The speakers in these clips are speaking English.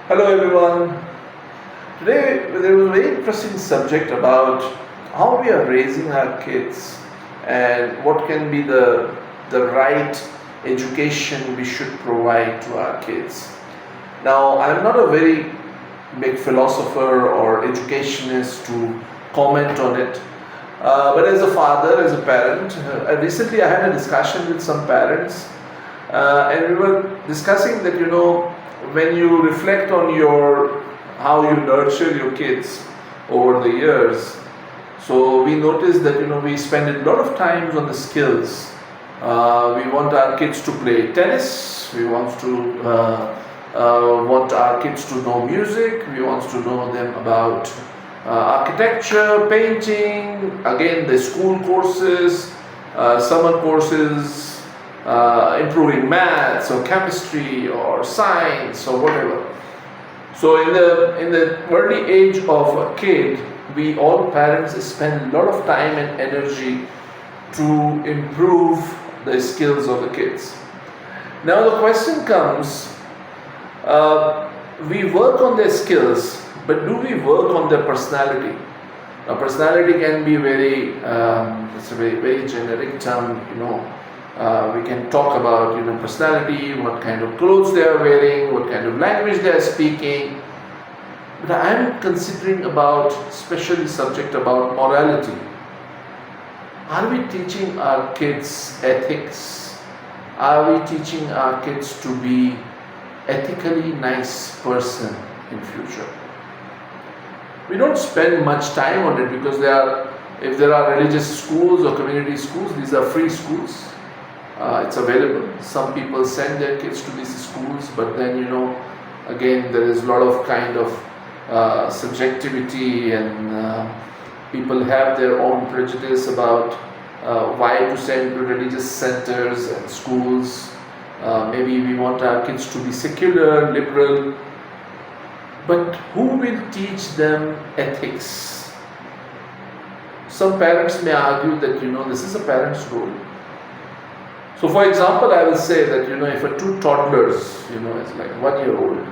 Hello everyone. Today there was a very interesting subject about how we are raising our kids and what can be the right education we should provide to our kids. Now I'm not a very big philosopher or educationist to comment on it. But as a father, as a parent, recently I had a discussion with some parents, and we were discussing that when you reflect on your how you nurture your kids over the years, so we noticed that we spend a lot of time on the skills. We want our kids to play tennis. We want our kids to know music. We want to know them about architecture, painting, again the school courses, summer courses, improving maths or chemistry or science or whatever. So in the early age of a kid, we all parents spend a lot of time and energy to improve the skills of the kids. Now the question comes, we work on their skills, but do we work on their personality? Now, personality can be it's a very generic term, we can talk about, personality, what kind of clothes they are wearing, what kind of language they are speaking. But I am considering about, especially subject about morality. Are we teaching our kids ethics? Are we teaching our kids to be ethically nice person in future? We don't spend much time on it because if there are religious schools or community schools, these are free schools. It's available. Some people send their kids to these schools, but then again there is a lot of kind of subjectivity, and people have their own prejudice about why to send to religious centers and schools. Maybe we want our kids to be secular, liberal, but who will teach them ethics? Some parents may argue that this is a parent's role. So for example, I will say that if two toddlers, it's like 1 year old,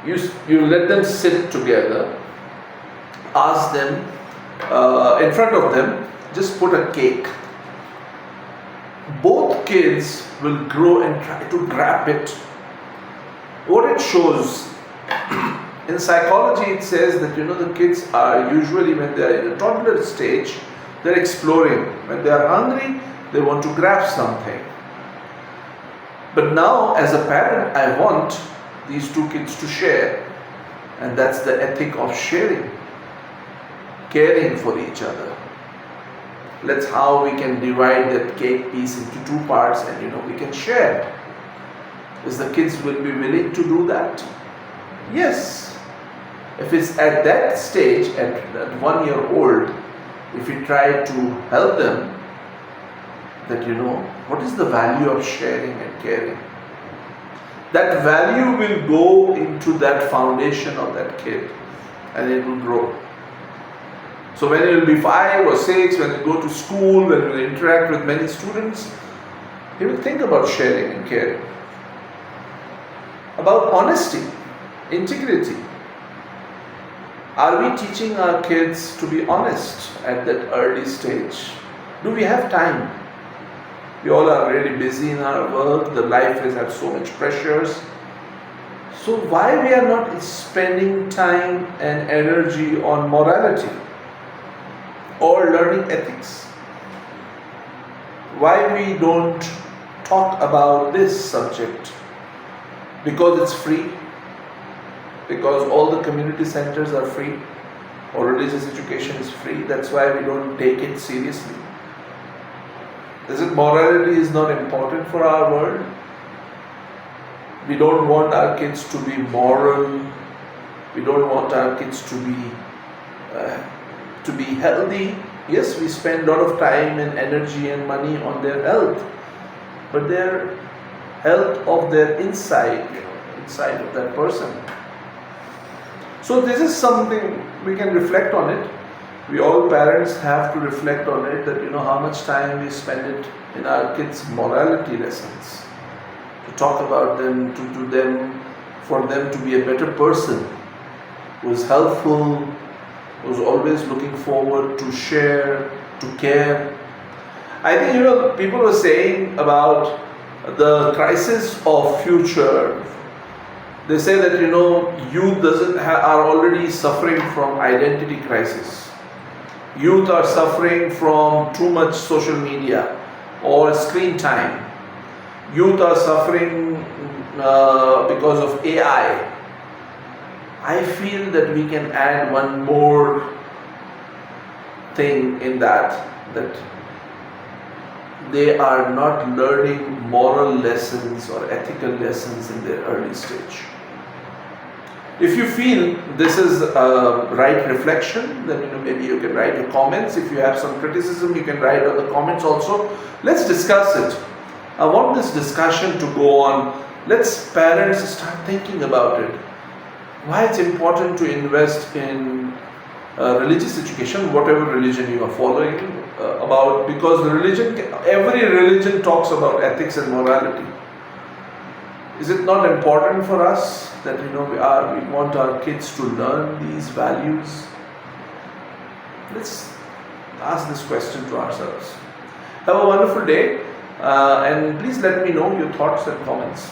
you let them sit together, ask them, in front of them, just put a cake. Both kids will grow and try to grab it. What it shows, in psychology it says that the kids are usually, when they are in a toddler stage, they're exploring. When they are hungry, they want to grab something. But now as a parent, I want these two kids to share, and that's the ethic of sharing, caring for each other. That's how we can divide that cake piece into two parts, and we can share. Is the kids will be willing to do that? Yes. If it's at that stage, at 1 year old, if we try to help them, that what is the value of sharing and caring, that value will go into that foundation of that kid, and it will grow. So when it will be 5 or 6, when they go to school, when they interact with many students, he will think about sharing and caring, about honesty, integrity. Are we teaching our kids to be honest at that early stage? Do we have time? We all are really busy in our work, the life has had so much pressures. So why we are not spending time and energy on morality or learning ethics? Why we don't talk about this subject? Because it's free, because all the community centers are free, or religious education is free. That's why we don't take it seriously. Is it morality is not important for our world? We don't want our kids to be moral. We don't want our kids to be healthy. Yes, we spend a lot of time and energy and money on their health, but their health of their inside of that person. So this is something we can reflect on it. We all parents have to reflect on it, that how much time we spend it in our kids' morality lessons, to talk about them, to them for them to be a better person, who's helpful, who's always looking forward to share, to care. I think, people were saying about the crisis of future. They say that, youth are already suffering from identity crisis. Youth are suffering from too much social media or screen time. Youth are suffering because of AI. I feel that we can add one more thing in that they are not learning moral lessons or ethical lessons in their early stage. If you feel this is a right reflection, then maybe you can write your comments. If you have some criticism, you can write on the comments also. Let's discuss it. I want this discussion to go on. Let's parents start thinking about it. Why it's important to invest in religious education, whatever religion you are following, because every religion talks about ethics and morality. Is it not important for us that we want our kids to learn these values? Let's ask this question to ourselves. Have a wonderful day, and please let me know your thoughts and comments.